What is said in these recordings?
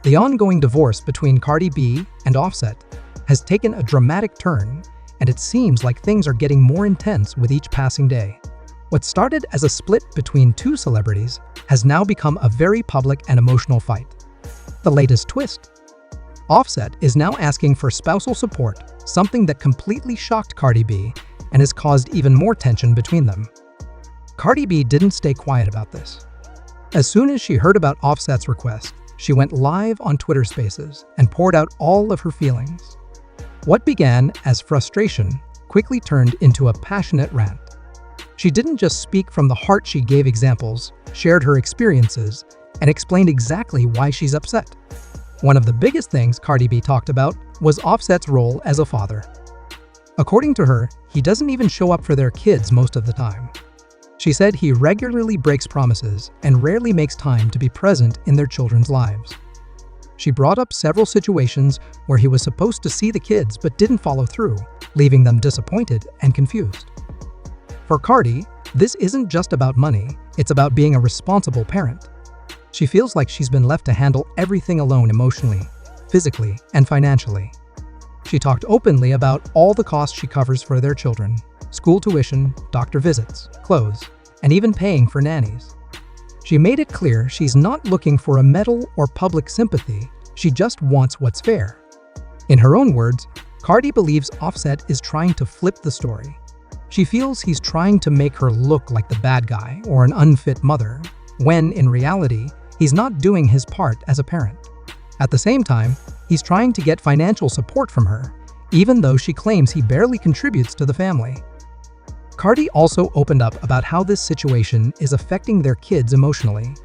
The ongoing divorce between Cardi B and Offset has taken a dramatic turn, and it seems like things are getting more intense with each passing day. What started as a split between two celebrities has now become a very public and emotional fight. The latest twist: Offset is now asking for spousal support, something that completely shocked Cardi B and has caused even more tension between them. Cardi B didn't stay quiet about this. As soon as she heard about Offset's request, she went live on Twitter Spaces and poured out all of her feelings. What began as frustration quickly turned into a passionate rant. She didn't just speak from the heart, she gave examples, shared her experiences, and explained exactly why she's upset. One of the biggest things Cardi B talked about was Offset's role as a father. According to her, he doesn't even show up for their kids most of the time. She said he regularly breaks promises and rarely makes time to be present in their children's lives. She brought up several situations where he was supposed to see the kids but didn't follow through, leaving them disappointed and confused. For Cardi, this isn't just about money, it's about being a responsible parent. She feels like she's been left to handle everything alone emotionally, physically, and financially. She talked openly about all the costs she covers for their children: school tuition, doctor visits, clothes, and even paying for nannies. She made it clear she's not looking for a medal or public sympathy, she just wants what's fair. In her own words, Cardi believes Offset is trying to flip the story. She feels he's trying to make her look like the bad guy or an unfit mother, when in reality, he's not doing his part as a parent. At the same time, he's trying to get financial support from her, even though she claims he barely contributes to the family. Cardi also opened up about how this situation is affecting their kids emotionally.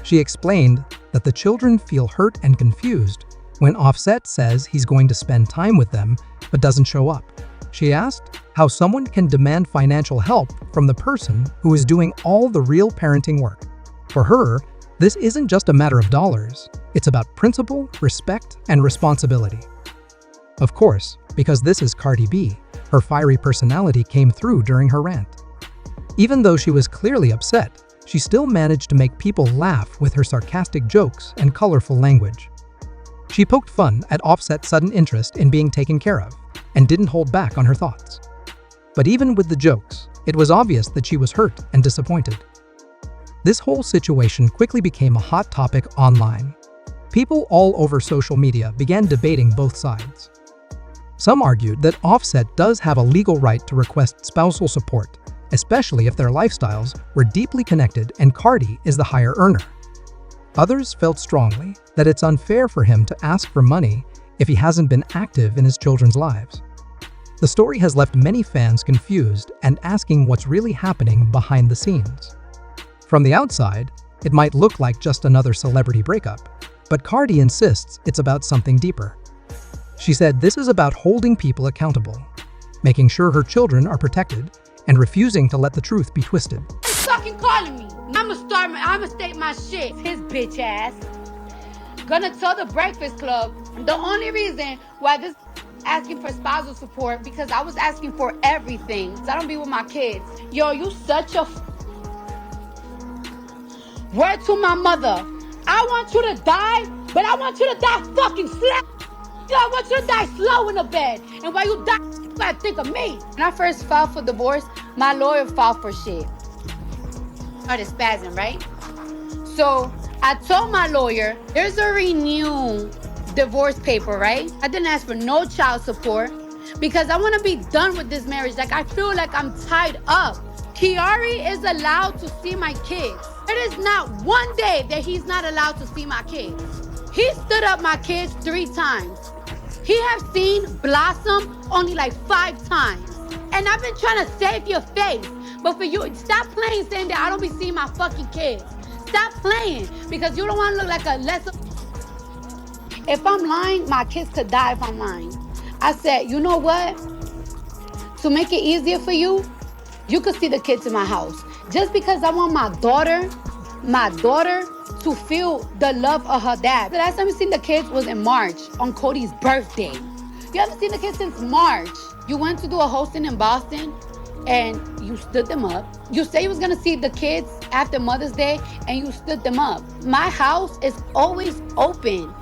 She explained that the children feel hurt and confused when Offset says he's going to spend time with them but doesn't show up. She asked how someone can demand financial help from the person who is doing all the real parenting work. For her, this isn't just a matter of dollars, it's about principle, respect, and responsibility. Of course, because this is Cardi B, her fiery personality came through during her rant. Even though she was clearly upset, she still managed to make people laugh with her sarcastic jokes and colorful language. She poked fun at Offset's sudden interest in being taken care of, and didn't hold back on her thoughts. But even with the jokes, it was obvious that she was hurt and disappointed. This whole situation quickly became a hot topic online. People all over social media began debating both sides. Some argued that Offset does have a legal right to request spousal support, especially if their lifestyles were deeply connected and Cardi is the higher earner. Others felt strongly that it's unfair for him to ask for money if he hasn't been active in his children's lives. The story has left many fans confused and asking what's really happening behind the scenes. From the outside, it might look like just another celebrity breakup, but Cardi insists it's about something deeper. She said this is about holding people accountable, making sure her children are protected, and refusing to let the truth be twisted. He's fucking calling me. I'ma state my shit. His bitch ass. Gonna tell the Breakfast Club the only reason why this asking for spousal support because I was asking for everything. I don't be with my kids. Yo, you such a word to my mother. I want you to die, but I want you to die fucking slow. I want you to die slow in the bed. And while you die, you gotta think of me. When I first filed for divorce, my lawyer filed for shit. Started spazzing, right? So I told my lawyer, there's a renewed divorce paper, right? I didn't ask for no child support because I want to be done with this marriage. Like, I feel like I'm tied up. Kiari is allowed to see my kids. There is not one day that he's not allowed to see my kids. He stood up my kids 3 times. He has seen Blossom only like 5 times. And I've been trying to save your face. But for you, stop playing saying that I don't be seeing my fucking kids. Stop playing because you don't want to look like a lesser. If I'm lying, my kids could die if I'm lying. I said, you know what? To make it easier for you, you could see the kids in my house. Just because I want my daughter to feel the love of her dad. The last time we seen the kids was in March on Cody's birthday. You haven't seen the kids since March. You went to do a hosting in Boston and you stood them up. You say you was gonna see the kids after Mother's Day and you stood them up. My house is always open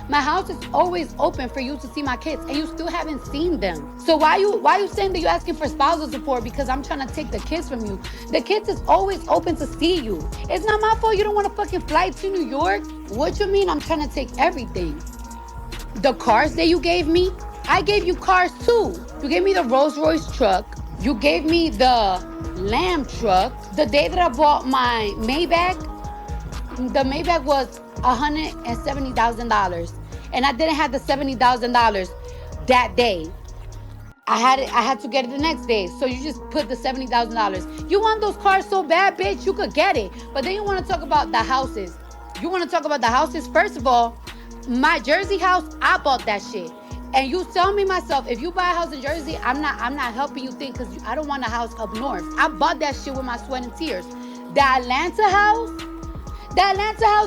My house is always open for you to see my kids, and you still haven't seen them. So why you saying that you're asking for spousal support because I'm trying to take the kids from you? The kids is always open to see you. It's not my fault you don't want to fucking fly to New York. What you mean I'm trying to take everything? The cars that you gave me, I gave you cars too. You gave me the Rolls Royce truck. You gave me the Lamb truck. The day that I bought my Maybach, the Maybach was $170,000, and I didn't have the $70,000 that day. I had to get it the next day. So you just put the $70,000. You want those cars so bad, bitch, you could get it. But then you want to talk about the houses. You want to talk about the houses? First of all, my Jersey house, I bought that shit. And you tell me myself, if you buy a house in Jersey, I'm not helping you think, because I don't want a house up north. I bought that shit with my sweat and tears. The Atlanta house,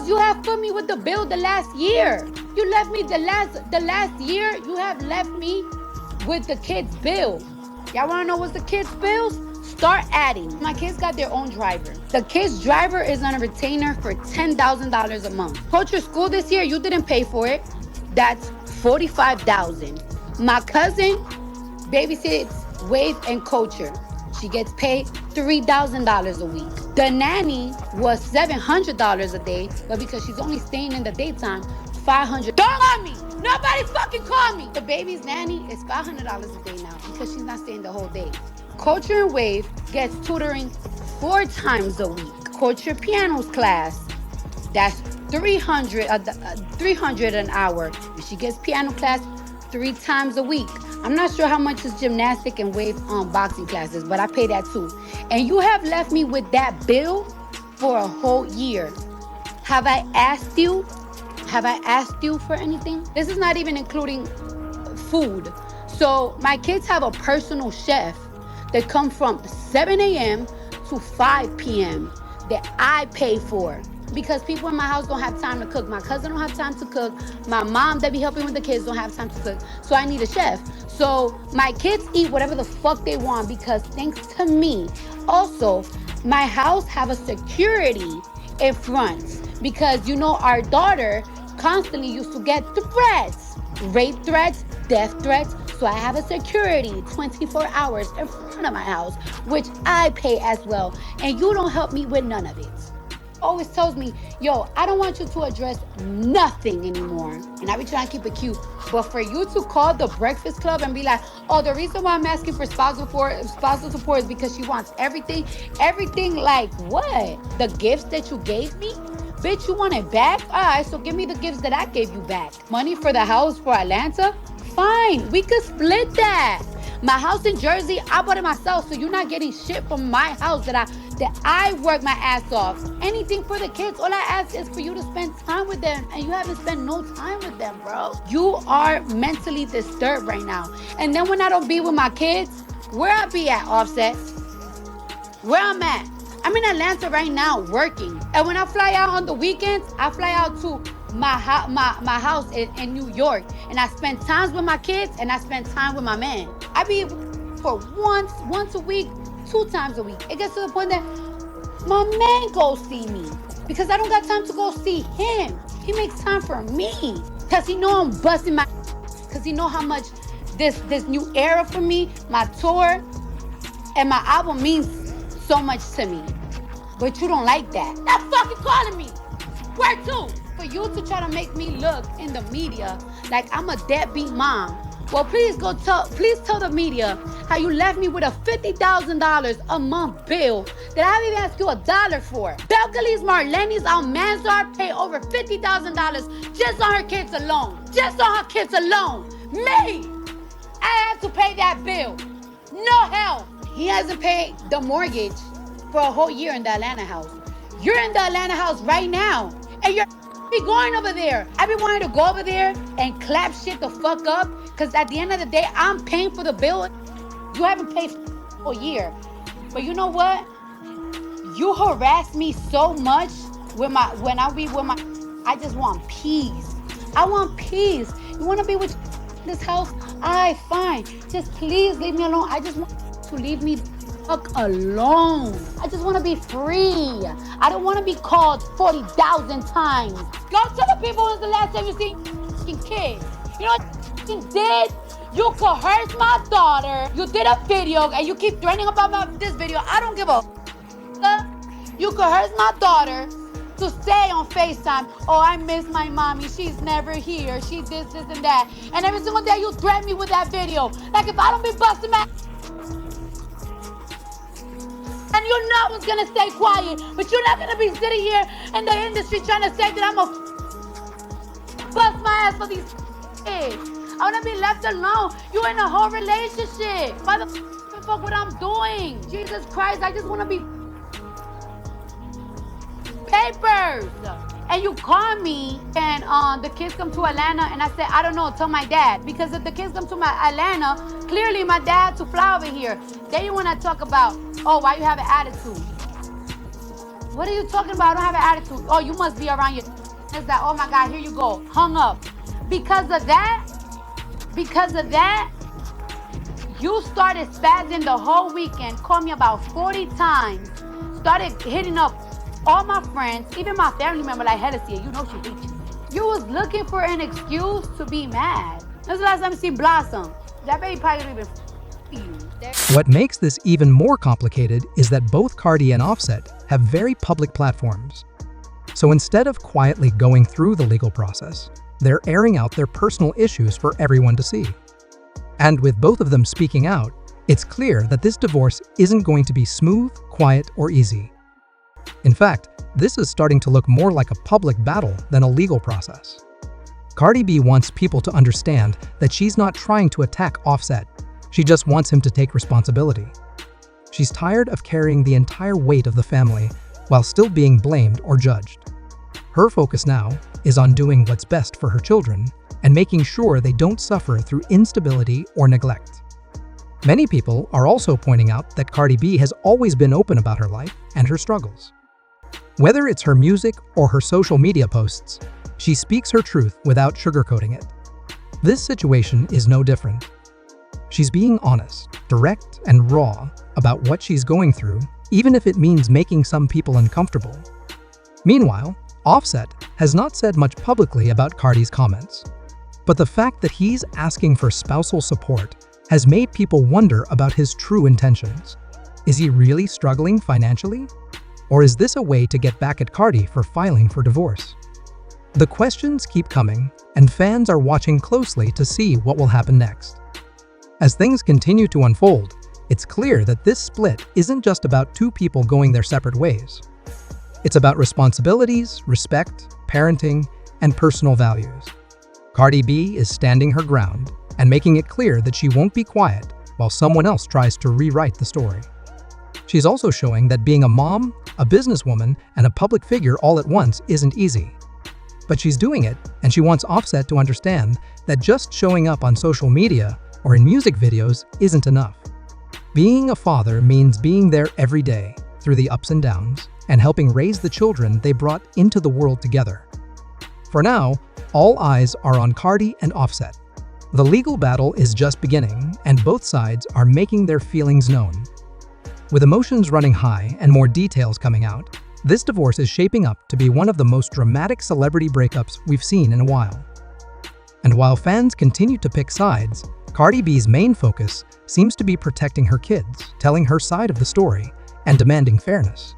you have put me with the bill the last year. You left me the last year. You have left me with the kids' bill. Y'all want to know what's the kids' bills? Start adding. My kids got their own driver. The kids' driver is on a retainer for $10,000 a month. Culture school this year, you didn't pay for it. That's $45,000. My cousin babysits Wave and Culture. She gets paid $3,000 a week. The nanny was $700 a day, but because she's only staying in the daytime, $500. Don't call me. Nobody fucking call me. The baby's nanny is $500 a day now because she's not staying the whole day. Culture and Wave gets tutoring 4 times a week. Culture pianos class, that's $300 an hour. And she gets piano class 3 times a week. I'm not sure how much is gymnastic and Wave boxing classes, but I pay that too. And you have left me with that bill for a whole year. Have I asked you? Have I asked you for anything? This is not even including food. So my kids have a personal chef that come from 7 a.m. to 5 p.m. that I pay for, because people in my house don't have time to cook. My cousin don't have time to cook. My mom that be helping with the kids don't have time to cook. So I need a chef. So my kids eat whatever the fuck they want because thanks to me. Also, my house have a security in front because, you know, our daughter constantly used to get threats, rape threats, death threats. So I have a security 24 hours in front of my house, which I pay as well. And you don't help me with none of it. Always tells me, yo, I don't want you to address nothing anymore. And I be trying to keep it cute. But for you to call the Breakfast Club and be like, oh, the reason why I'm asking for spousal support is because she wants everything. Everything like what? The gifts that you gave me? Bitch, you want it back? All right, so give me the gifts that I gave you back. Money for the house for Atlanta? Fine, we could split that. My house in Jersey, I bought it myself, so you're not getting shit from my house that I work my ass off. Anything for the kids, all I ask is for you to spend time with them, and you haven't spent no time with them, bro. You are mentally disturbed right now. And then when I don't be with my kids, where I be at, Offset? Where I'm at? I'm in Atlanta right now working. And when I fly out on the weekends, I fly out to my house in New York. And I spend times with my kids and I spend time with my man. I be for once a week, 2 times a week. It gets to the point that my man go see me because I don't got time to go see him. He makes time for me because he know I'm busting my, because he know how much this new era for me, my tour and my album means so much to me. But you don't like that. Stop fucking calling me. Where to? For you to try to make me look in the media like I'm a deadbeat mom. Well, please tell the media how you left me with a $50,000 a month bill that I haven't even asked you $1 for. Belcalis, Marlenis, Almanzar pay over $50,000 just on her kids alone. Just on her kids alone. Me! I have to pay that bill. No help. He hasn't paid the mortgage for a whole year in the Atlanta house. You're in the Atlanta house right now, and you're be going over there. I've been wanting to go over there and clap shit the fuck up, because at the end of the day, I'm paying for the bill. You haven't paid for a year. But you know what? You harass me so much when I be with my, I just want peace. I want peace. You want to be with this house? Alright, fine. Just please leave me alone. I just want to leave me fuck alone. I just want to be free. I don't want to be called 40,000 times. Go tell the people when's the last time you seen fucking kid. You know what you did? You coerced my daughter. You did a video and you keep threatening about this video. I don't give a You coerced my daughter to stay on FaceTime. Oh, I miss my mommy. She's never here. She this, and that. And every single day you threaten me with that video. Like if I don't be busting my and you know I was gonna stay quiet, but you're not gonna be sitting here in the industry trying to say that I'm gonna bust my ass for these kids. I wanna be left alone. You in a whole relationship. Why the fuck what I'm doing? Jesus Christ, I just wanna be papers. And you call me and the kids come to Atlanta and I said, I don't know, tell my dad. Because if the kids come to my Atlanta, clearly my dad to fly over here. Then you wanna talk about, oh, why you have an attitude? What are you talking about? I don't have an attitude. Oh, you must be around your is that, oh my God, here you go. Hung up. Because of that, you started spazzing the whole weekend, called me about 40 times, started hitting up all my friends, even my family member like Hennessy, you know she hates you. You was looking for an excuse to be mad. That's the last time I seen Blossom. That baby probably don't even you. What makes this even more complicated is that both Cardi and Offset have very public platforms. So instead of quietly going through the legal process, they're airing out their personal issues for everyone to see. And with both of them speaking out, it's clear that this divorce isn't going to be smooth, quiet, or easy. In fact, this is starting to look more like a public battle than a legal process. Cardi B wants people to understand that she's not trying to attack Offset. She just wants him to take responsibility. She's tired of carrying the entire weight of the family while still being blamed or judged. Her focus now is on doing what's best for her children and making sure they don't suffer through instability or neglect. Many people are also pointing out that Cardi B has always been open about her life and her struggles. Whether it's her music or her social media posts, she speaks her truth without sugarcoating it. This situation is no different. She's being honest, direct, and raw about what she's going through, even if it means making some people uncomfortable. Meanwhile, Offset has not said much publicly about Cardi's comments. But the fact that he's asking for spousal support has made people wonder about his true intentions. Is he really struggling financially? Or is this a way to get back at Cardi for filing for divorce? The questions keep coming, and fans are watching closely to see what will happen next. As things continue to unfold, it's clear that this split isn't just about two people going their separate ways. It's about responsibilities, respect, parenting, and personal values. Cardi B is standing her ground and making it clear that she won't be quiet while someone else tries to rewrite the story. She's also showing that being a mom, a businesswoman, and a public figure all at once isn't easy. But she's doing it, and she wants Offset to understand that just showing up on social media or in music videos isn't enough. Being a father means being there every day, through the ups and downs, and helping raise the children they brought into the world together. For now, all eyes are on Cardi and Offset. The legal battle is just beginning, and both sides are making their feelings known. With emotions running high and more details coming out, this divorce is shaping up to be one of the most dramatic celebrity breakups we've seen in a while. And while fans continue to pick sides, Cardi B's main focus seems to be protecting her kids, telling her side of the story, and demanding fairness.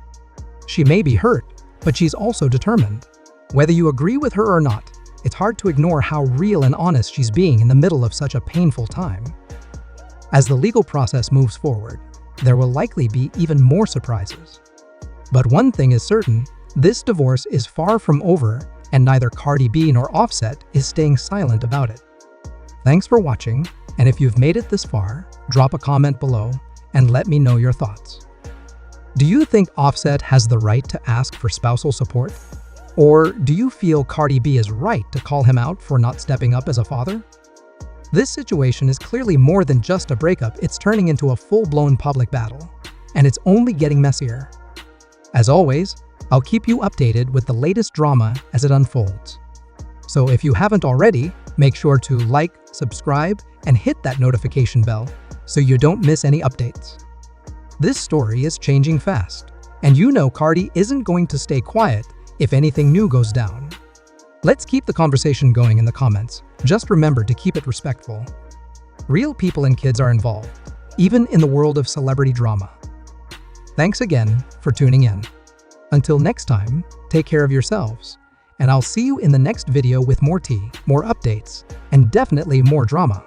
She may be hurt, but she's also determined. Whether you agree with her or not, it's hard to ignore how real and honest she's being in the middle of such a painful time. As the legal process moves forward, there will likely be even more surprises. But one thing is certain, this divorce is far from over, and neither Cardi B nor Offset is staying silent about it. Thanks for watching, and if you've made it this far, drop a comment below and let me know your thoughts. Do you think Offset has the right to ask for spousal support? Or do you feel Cardi B is right to call him out for not stepping up as a father? This situation is clearly more than just a breakup, it's turning into a full-blown public battle, and it's only getting messier. As always, I'll keep you updated with the latest drama as it unfolds. So if you haven't already, make sure to like, subscribe, and hit that notification bell so you don't miss any updates. This story is changing fast, and you know Cardi isn't going to stay quiet if anything new goes down. Let's keep the conversation going in the comments. Just remember to keep it respectful. Real people and kids are involved, even in the world of celebrity drama. Thanks again for tuning in. Until next time, take care of yourselves, and I'll see you in the next video with more tea, more updates, and definitely more drama.